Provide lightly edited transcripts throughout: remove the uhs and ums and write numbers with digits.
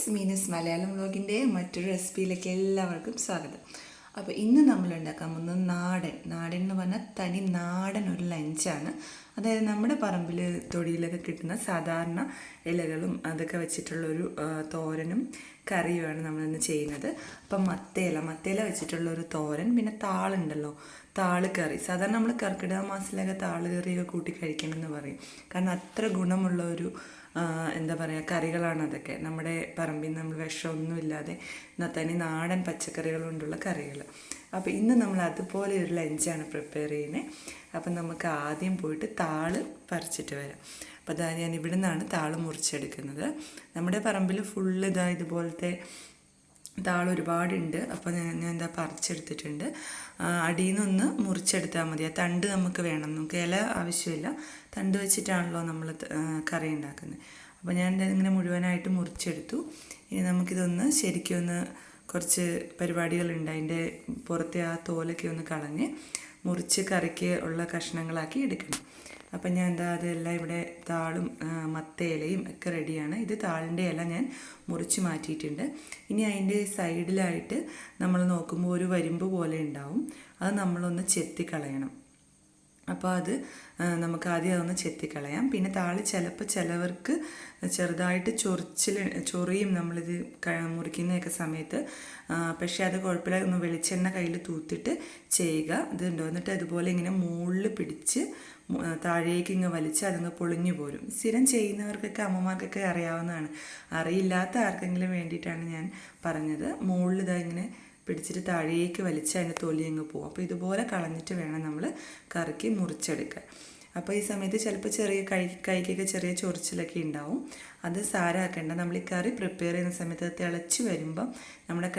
Guys, Meenu's Malayalam വ്ലോഗിൻ്റെ മറ്റൊരു റെസിപ്പിയിലേക്ക് എല്ലാവർക്കും സ്വാഗതം. അപ്പോൾ ഇന്ന് നമ്മൾ ഉണ്ടാക്കാൻ പോകുന്നത് നാടൻ എന്ന് പറഞ്ഞാൽ തനി നാടൻ ഒരു ലഞ്ചാണ്. അതായത് നമ്മുടെ പറമ്പിൽ തൊടിയിലൊക്കെ കിട്ടുന്ന സാധാരണ ഇലകളും അതൊക്കെ വെച്ചിട്ടുള്ളൊരു തോരനും കറിയുമാണ് നമ്മളിന്ന് ചെയ്യുന്നത്. അപ്പം മത്തയില വെച്ചിട്ടുള്ളൊരു തോരൻ, പിന്നെ താളുണ്ടല്ലോ, താള് കറി. സാധാരണ നമ്മൾ കർക്കിടക മാസത്തിലൊക്കെ താള് കറിയൊക്കെ കൂട്ടി കഴിക്കണമെന്ന് പറയും. കാരണം അത്ര ഗുണമുള്ള ഒരു എന്താ പറയുക കറികളാണ് അതൊക്കെ. നമ്മുടെ പറമ്പിൽ നമ്മൾ വിഷമൊന്നുമില്ലാതെ തനി നാടൻ പച്ചക്കറികൾ കൊണ്ടുള്ള കറികൾ. അപ്പോൾ ഇന്ന് നമ്മൾ അതുപോലെ ഒരു ലഞ്ചാണ് പ്രിപ്പയർ ചെയ്യുന്നത്. അപ്പം നമുക്ക് ആദ്യം പോയിട്ട് താള് പറിച്ചിട്ട് വരാം. അപ്പോൾ അതാ ഞാൻ ഇവിടെ നിന്നാണ് താള് മുറിച്ചെടുക്കുന്നത്. നമ്മുടെ പറമ്പിൽ ഫുള്ള് ഇതുപോലത്തെ താള് ഒരുപാടുണ്ട്. അപ്പോൾ ഞാൻ എന്താ പറിച്ചെടുത്തിട്ടുണ്ട്. അടിയിൽ നിന്നൊന്ന് മുറിച്ചെടുത്താൽ മതി. ആ തണ്ട് നമുക്ക് വേണം, നമുക്ക് ഇല ആവശ്യമില്ല. തണ്ട് വെച്ചിട്ടാണല്ലോ നമ്മൾ കറി ഉണ്ടാക്കുന്നത്. അപ്പോൾ ഞാൻ ഇങ്ങനെ മുഴുവനായിട്ട് മുറിച്ചെടുത്തു. ഇനി നമുക്കിതൊന്ന് ശരിക്കും ഒന്ന് കുറച്ച് പരിപാടികളുണ്ട്. അതിൻ്റെ പുറത്തെ ആ തോലൊക്കെ ഒന്ന് കളഞ്ഞ് മുറിച്ച് കറിക്ക് ഉള്ള കഷ്ണങ്ങളാക്കി എടുക്കണം. അപ്പം ഞാൻ അതെല്ലാം ഇവിടെ താളും മത്തയിലയും ഒക്കെ റെഡിയാണ്. ഇത് താളിൻ്റെ ഇല ഞാൻ മുറിച്ച് മാറ്റിയിട്ടുണ്ട്. ഇനി അതിൻ്റെ സൈഡിലായിട്ട് നമ്മൾ നോക്കുമ്പോൾ ഒരു വരിമ്പ് പോലെ ഉണ്ടാവും. അത് നമ്മളൊന്ന് ചെത്തിക്കളയണം. അപ്പോൾ അത് നമുക്ക് ആദ്യം അതൊന്ന് ചെത്തിക്കളയാം. പിന്നെ താളി ചിലവർക്ക് ചെറുതായിട്ട് ചൊറിയും നമ്മളിത് മുറിക്കുന്നതൊക്കെ സമയത്ത്. പക്ഷേ അത് കുഴപ്പമില്ല. ഒന്ന് വെളിച്ചെണ്ണ കയ്യിൽ തൂത്തിട്ട് ചെയ്യുക. ഇതുണ്ടോ, എന്നിട്ട് അതുപോലെ ഇങ്ങനെ മുകളിൽ പിടിച്ച് താഴേക്ക് ഇങ്ങ് വലിച്ച് അതങ്ങ് പൊളിഞ്ഞു പോരും. സ്ഥിരം ചെയ്യുന്നവർക്കൊക്കെ അമ്മമാർക്കൊക്കെ അറിയാവുന്നതാണ്. അറിയില്ലാത്ത ആർക്കെങ്കിലും വേണ്ടിയിട്ടാണ് ഞാൻ പറഞ്ഞത്. മുകളിൽ ഇങ്ങനെ പിടിച്ചിട്ട് താഴേക്ക് വലിച്ച് അതിൻ്റെ തൊലി അങ്ങ് പോകും. അപ്പോൾ ഇതുപോലെ കളഞ്ഞിട്ട് വേണം നമ്മൾ കറിക്ക് മുറിച്ചെടുക്കാൻ. അപ്പോൾ ഈ സമയത്ത് ചിലപ്പോൾ കൈക്കൊക്കെ ചെറിയ ചൊറിച്ചിലൊക്കെ ഉണ്ടാവും. അത് സാരമാക്കേണ്ട. നമ്മൾ ഈ കറി പ്രിപ്പയർ ചെയ്യുന്ന സമയത്ത് തിളച്ച് വരുമ്പം നമ്മുടെ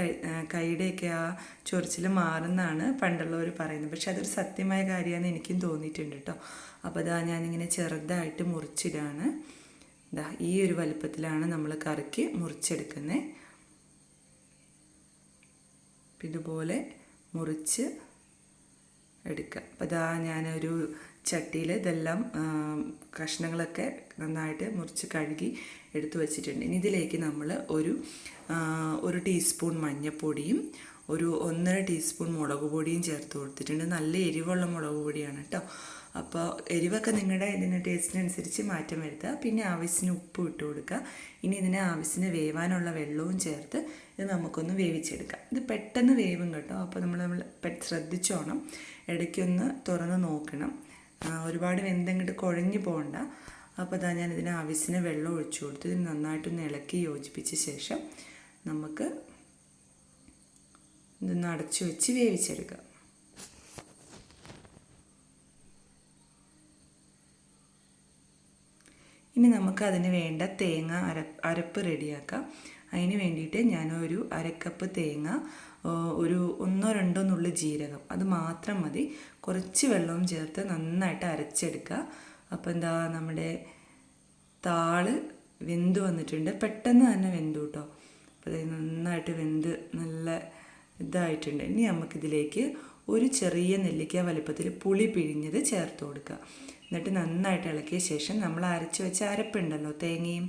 കൈയുടെയൊക്കെ ആ ചൊറിച്ചിൽ മാറുന്നതാണ് പണ്ടുള്ളവർ പറയുന്നത്. പക്ഷെ അതൊരു സത്യമായ കാര്യമാണെന്ന് എനിക്കും തോന്നിയിട്ടുണ്ട് കേട്ടോ. അപ്പോൾ ഞാനിങ്ങനെ ചെറുതായിട്ട് മുറിച്ചിടാണ്. ഈ ഒരു വലുപ്പത്തിലാണ് നമ്മൾ കറിക്ക് മുറിച്ചെടുക്കുന്നത്. ഇതുപോലെ മുറിച്ച് എടുക്കുക. അപ്പോൾ ഞാനൊരു ചട്ടിയിൽ ഇതെല്ലാം കഷ്ണങ്ങളൊക്കെ നന്നായിട്ട് മുറിച്ച് കഴുകി എടുത്തു വച്ചിട്ടുണ്ട്. ഇനി ഇതിലേക്ക് നമ്മൾ ഒരു ടീസ്പൂൺ മഞ്ഞൾപ്പൊടിയും ഒരു 1.5 ടീസ്പൂൺ മുളക് പൊടിയും ചേർത്ത് കൊടുത്തിട്ടുണ്ട്. നല്ല എരിവുള്ള മുളക് പൊടിയാണ് കേട്ടോ. അപ്പോൾ എരിവൊക്കെ നിങ്ങളുടെ ടേസ്റ്റിനനുസരിച്ച് മാറ്റം വരുത്തുക. പിന്നെ ആവശ്യത്തിന് ഉപ്പ് ഇട്ട് കൊടുക്കുക. ഇനി ഇതിന് ആവശ്യത്തിന് വേവാനുള്ള വെള്ളവും ചേർത്ത് ഇത് നമുക്കൊന്ന് വേവിച്ചെടുക്കാം. ഇത് പെട്ടെന്ന് വേവും കേട്ടോ. അപ്പോൾ നമ്മൾ ശ്രദ്ധിച്ചോണം. ഇടയ്ക്കൊന്ന് തുറന്ന് നോക്കണം. ഒരുപാട് വെന്തങ്ങോട്ട് കുഴഞ്ഞു പോകണ്ട. അപ്പോൾ ഞാൻ ഇതിന് ആവശ്യത്തിന് വെള്ളം ഒഴിച്ചു കൊടുത്ത് ഇത് നന്നായിട്ടൊന്ന് ഇളക്കി യോജിപ്പിച്ച ശേഷം നമുക്ക് ഇതൊന്ന് അടച്ചു വെച്ച് വേവിച്ചെടുക്കാം. ഇനി നമുക്ക് അതിന് വേണ്ട തേങ്ങ അരപ്പ് റെഡിയാക്കാം. അതിന് വേണ്ടിയിട്ട് ഞാനൊരു 1/2 കപ്പ് തേങ്ങ, ഒരു 1-2 നുള്ളി ജീരകം, അത് മാത്രം മതി, കുറച്ച് വെള്ളവും ചേർത്ത് നന്നായിട്ട് അരച്ചെടുക്കുക. അപ്പോൾ നമ്മുടെ താള് വെന്ത് വന്നിട്ടുണ്ട്. പെട്ടെന്ന് തന്നെ വെന്തു കേട്ടോ. അപ്പോൾ ഇത് നന്നായിട്ട് വെന്ത് നല്ല ഇതായിട്ടുണ്ട്. ഇനി നമുക്കിതിലേക്ക് ഒരു ചെറിയ നെല്ലിക്ക വലുപ്പത്തിൽ പുളി പിഴിഞ്ഞത് ചേർത്ത് കൊടുക്കുക. എന്നിട്ട് നന്നായിട്ട് ഇളക്കിയ ശേഷം നമ്മൾ അരച്ച് വെച്ച അരപ്പുണ്ടല്ലോ, തേങ്ങയും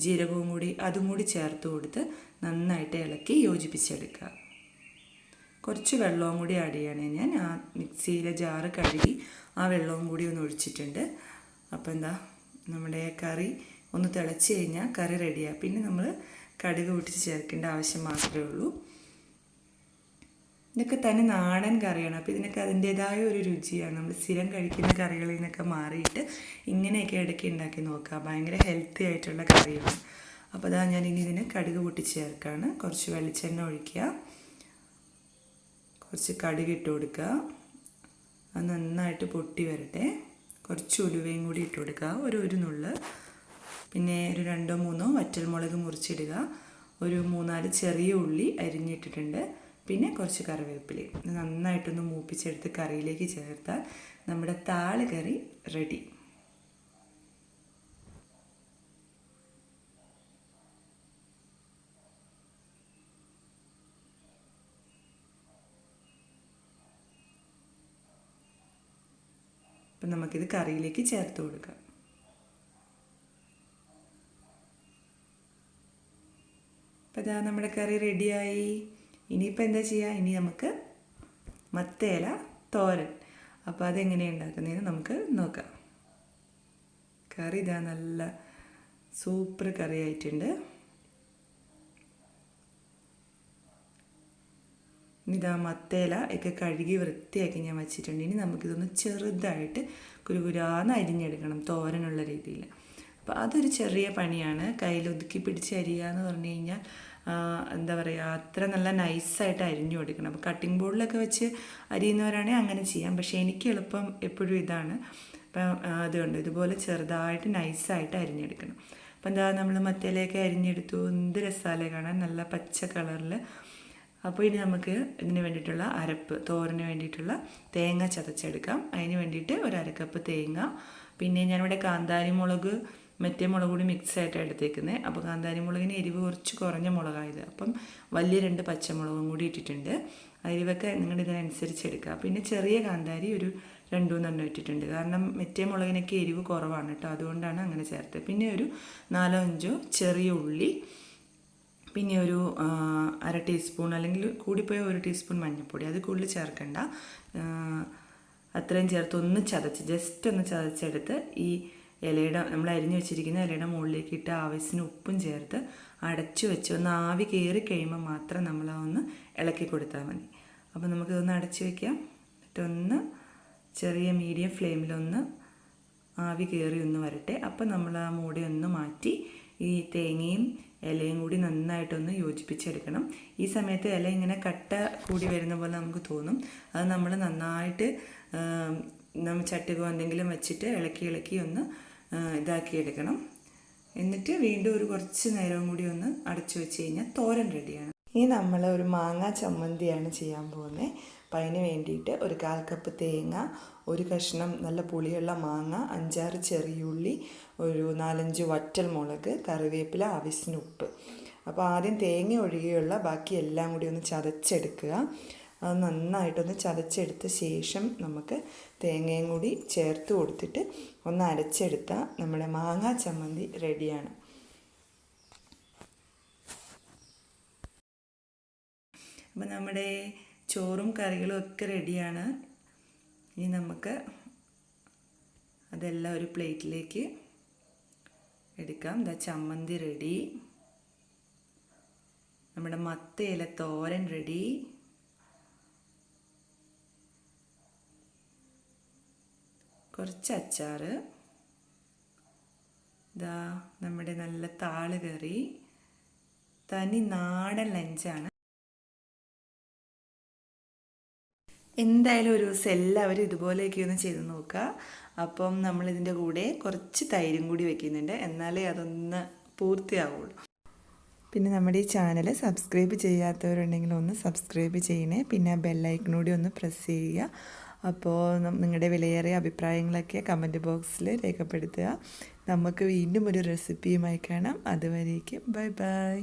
ജീരകവും കൂടി അതും കൂടി ചേർത്ത് കൊടുത്ത് നന്നായിട്ട് ഇളക്കി യോജിപ്പിച്ചെടുക്കുക. കുറച്ച് വെള്ളവും കൂടി ആഡ് ചെയ്യണേ. ഞാൻ ആ മിക്സിയിലെ ജാറ് കഴുകി ആ വെള്ളവും കൂടി ഒന്ന് ഒഴിച്ചിട്ടുണ്ട്. അപ്പോൾ നമ്മുടെ കറി ഒന്ന് തിളച്ച് കഴിഞ്ഞാൽ കറി റെഡിയാണ്. പിന്നെ നമ്മൾ കടുക് പൊട്ടിച്ച് ചേർക്കേണ്ട ആവശ്യം മാത്രമേ ഉള്ളൂ. ഇതൊക്കെ തന്നെ നാടൻ കറിയാണ്. അപ്പോൾ ഇതിനൊക്കെ അതിൻ്റേതായ ഒരു രുചിയാണ്. നമ്മൾ സ്ഥിരം കഴിക്കുന്ന കറികളിൽ നിന്നൊക്കെ മാറിയിട്ട് ഇങ്ങനെയൊക്കെ ഇടയ്ക്ക് ഉണ്ടാക്കി നോക്കുക. ഭയങ്കര ഹെൽത്തി ആയിട്ടുള്ള കറിയാണ്. അപ്പോൾ ഞാൻ ഇനി ഇതിന് കടുക് പൊട്ടിച്ച് ചേർക്കുകയാണ്. കുറച്ച് വെളിച്ചെണ്ണ ഒഴിക്കുക, കുറച്ച് കടുക് ഇട്ട് കൊടുക്കുക. അത് നന്നായിട്ട് പൊട്ടി വരട്ടെ. കുറച്ച് ഉലുവയും കൂടി ഇട്ട് കൊടുക്കുക, ഒരു നുള്ള്. പിന്നെ ഒരു 2-3 വറ്റൽമുളക് മുറിച്ചിടുക. ഒരു 3-4 ചെറിയ ഉള്ളി അരിഞ്ഞിട്ടിട്ടുണ്ട്. പിന്നെ കുറച്ച് കറിവേപ്പിലയും നന്നായിട്ടൊന്ന് മൂപ്പിച്ചെടുത്ത് കറിയിലേക്ക് ചേർത്താൽ നമ്മുടെ താള് കറി റെഡി. അപ്പം നമുക്കിത് കറിയിലേക്ക് ചേർത്ത് കൊടുക്കാം. അപ്പോൾ ഇതാ നമ്മുടെ കറി റെഡിയായി. ഇനിയിപ്പോൾ എന്താ ചെയ്യുക, ഇനി നമുക്ക് മത്തേല തോരൻ. അപ്പോൾ അതെങ്ങനെയാണ് ഉണ്ടാക്കുന്നതെന്ന് നമുക്ക് നോക്കാം. കറി ഇതാ നല്ല സൂപ്പർ കറി ആയിട്ടുണ്ട്. ഇതാ മത്തേല ഒക്കെ കഴുകി വൃത്തിയാക്കി ഞാൻ വച്ചിട്ടുണ്ട്. ഇനി നമുക്കിതൊന്ന് ചെറുതായിട്ട് കുരുകുരാന്ന് അരിഞ്ഞെടുക്കണം തോരനുള്ള രീതിയിൽ. അപ്പോൾ അതൊരു ചെറിയ പണിയാണ്. കയ്യിൽ ഒതുക്കി പിടിച്ച് അരിയുക എന്ന് പറഞ്ഞു കഴിഞ്ഞാൽ എന്താ പറയുക, അത്ര നല്ല നൈസായിട്ട് അരിഞ്ഞു കൊടുക്കണം. അപ്പോൾ കട്ടിംഗ് ബോർഡിലൊക്കെ വെച്ച് അരിയുന്നവരാണെങ്കിൽ അങ്ങനെ ചെയ്യാം. പക്ഷേ എനിക്ക് എളുപ്പം എപ്പോഴും ഇതാണ്. അപ്പം അതുകൊണ്ട് ഇതുപോലെ ചെറുതായിട്ട് നൈസായിട്ട് അരിഞ്ഞെടുക്കണം. അപ്പം എന്താ നമ്മൾ മത്തേലയൊക്കെ അരിഞ്ഞെടുത്തു. എന്ത് രസാലേ കാണാൻ, നല്ല പച്ച കളറിൽ. അപ്പോൾ ഇനി നമുക്ക് ഇതിന് വേണ്ടിയിട്ടുള്ള അരപ്പ്, തോരന് വേണ്ടിയിട്ടുള്ള തേങ്ങ ചതച്ചെടുക്കാം. അതിന് വേണ്ടിയിട്ട് ഒരു അരക്കപ്പ് തേങ്ങ, പിന്നെ ഞാനിവിടെ കാന്താരി മുളക് മറ്റേ മുളക് കൂടി മിക്സ് ആയിട്ടാണ് എടുത്തേക്കുന്നത്. അപ്പോൾ കാന്താരി മുളകിന് എരിവ് കുറച്ച് കുറഞ്ഞ മുളകായത്, അപ്പം വലിയ 2 പച്ചമുളകും കൂടി ഇട്ടിട്ടുണ്ട്. എരിവൊക്കെ നിങ്ങളുടെ ഇതിനനുസരിച്ച് എടുക്കുക. പിന്നെ ചെറിയ കാന്താരി ഒരു 2-3 ഇട്ടിട്ടുണ്ട്. കാരണം മറ്റേ മുളകിനൊക്കെ എരിവ് കുറവാണ് കേട്ടോ, അതുകൊണ്ടാണ് അങ്ങനെ ചേർത്തത്. പിന്നെ ഒരു 4-5 ചെറിയ ഉള്ളി, പിന്നെ ഒരു 1/2 ടീസ്പൂൺ അല്ലെങ്കിൽ കൂടിപ്പോയ 1 ടീസ്പൂൺ മഞ്ഞൾപ്പൊടി, അത് കൂടുതൽ ചേർക്കണ്ട. അത്രയും ചേർത്ത് ഒന്ന് ചതച്ച് ജസ്റ്റ് ഒന്ന് ചതച്ചെടുത്ത് ഈ ഇലയുടെ നമ്മൾ അരിഞ്ഞു വെച്ചിരിക്കുന്ന ഇലയുടെ മുകളിലേക്ക് ഇട്ട് ആവശ്യത്തിന് ഉപ്പും ചേർത്ത് അടച്ചു വെച്ച് ഒന്ന് ആവി കയറി കഴിയുമ്പോൾ മാത്രം നമ്മളതൊന്ന് ഇളക്കി കൊടുത്താൽ മതി. അപ്പോൾ നമുക്കിതൊന്ന് അടച്ചു വയ്ക്കാം. എന്നിട്ടൊന്ന് ചെറിയ മീഡിയം ഫ്ലെയിമിലൊന്ന് ആവി കയറി ഒന്ന് വരട്ടെ. അപ്പോൾ നമ്മൾ ആ മൂടി ഒന്ന് മാറ്റി ഈ തേങ്ങയും ഇലയും കൂടി നന്നായിട്ടൊന്ന് യോജിപ്പിച്ചെടുക്കണം. ഈ സമയത്ത് ഇല ഇങ്ങനെ കട്ട കൂടി വരുന്ന പോലെ നമുക്ക് തോന്നും. അത് നമ്മൾ നന്നായിട്ട് ചട്ടുകോ എന്തെങ്കിലും വെച്ചിട്ട് ഇളക്കി ഒന്ന് ഇതാക്കിയെടുക്കണം. എന്നിട്ട് വീണ്ടും ഒരു കുറച്ച് നേരവും കൂടി ഒന്ന് അടച്ചു വെച്ച് കഴിഞ്ഞാൽ തോരൻ റെഡിയാണ്. ഇനി നമ്മൾ ഒരു മാങ്ങ ചമ്മന്തിയാണ് ചെയ്യാൻ പോകുന്നത്. അപ്പം അതിന് വേണ്ടിയിട്ട് ഒരു 1/4 കപ്പ് തേങ്ങ, ഒരു കഷ്ണം നല്ല പുളിയുള്ള മാങ്ങ, 5-6 ചെറിയുള്ളി, ഒരു 4-5 വറ്റൽ മുളക്, കറിവേപ്പില, ആവശ്യത്തിന് ഉപ്പ്. അപ്പോൾ ആദ്യം തേങ്ങ ഒഴികെയുള്ള ബാക്കി എല്ലാം കൂടി ഒന്ന് ചതച്ചെടുക്കുക. അത് നന്നായിട്ടൊന്ന് ചതച്ചെടുത്ത ശേഷം നമുക്ക് തേങ്ങയും കൂടി ചേർത്ത് കൊടുത്തിട്ട് ഒന്ന് അരച്ചെടുത്താൽ നമ്മുടെ മാങ്ങ ചമ്മന്തി റെഡിയാണ്. അപ്പോൾ നമ്മുടെ ചോറും കറികളും ഒക്കെ റെഡിയാണ്. ഇനി നമുക്ക് അതെല്ലാം ഒരു പ്ലേറ്റിലേക്ക് എടുക്കാം. ദാ ചമ്മന്തി റെഡി, നമ്മുടെ മത്തേല തോരൻ റെഡി, കുറച്ച് അച്ചാർ, ഇതാ നമ്മുടെ നല്ല താള് കറി. തനി നാടൻ ലഞ്ചാണ്. എന്തായാലും ഒരു ദിവസം എല്ലാവരും ഇതുപോലെയൊക്കെ ഒന്ന് ചെയ്ത് നോക്കുക. അപ്പം നമ്മളിതിൻ്റെ കൂടെ കുറച്ച് തൈരും കൂടി വെക്കുന്നുണ്ട്, എന്നാലേ അതൊന്ന് പൂർത്തിയാവുള്ളൂ. പിന്നെ നമ്മുടെ ഈ ചാനൽ സബ്സ്ക്രൈബ് ചെയ്യാത്തവരുണ്ടെങ്കിൽ ഒന്ന് സബ്സ്ക്രൈബ് ചെയ്യണേ. പിന്നെ ബെല്ലൈക്കണൂടി ഒന്ന് പ്രസ് ചെയ്യുക. അപ്പോൾ നിങ്ങളുടെ വിലയേറിയ അഭിപ്രായങ്ങളൊക്കെ കമൻറ്റ് ബോക്സിൽ രേഖപ്പെടുത്തുക. നമുക്ക് വീണ്ടും ഒരു റെസിപ്പിയുമായി കാണാം. അതുവരേക്കും ബൈ ബൈ.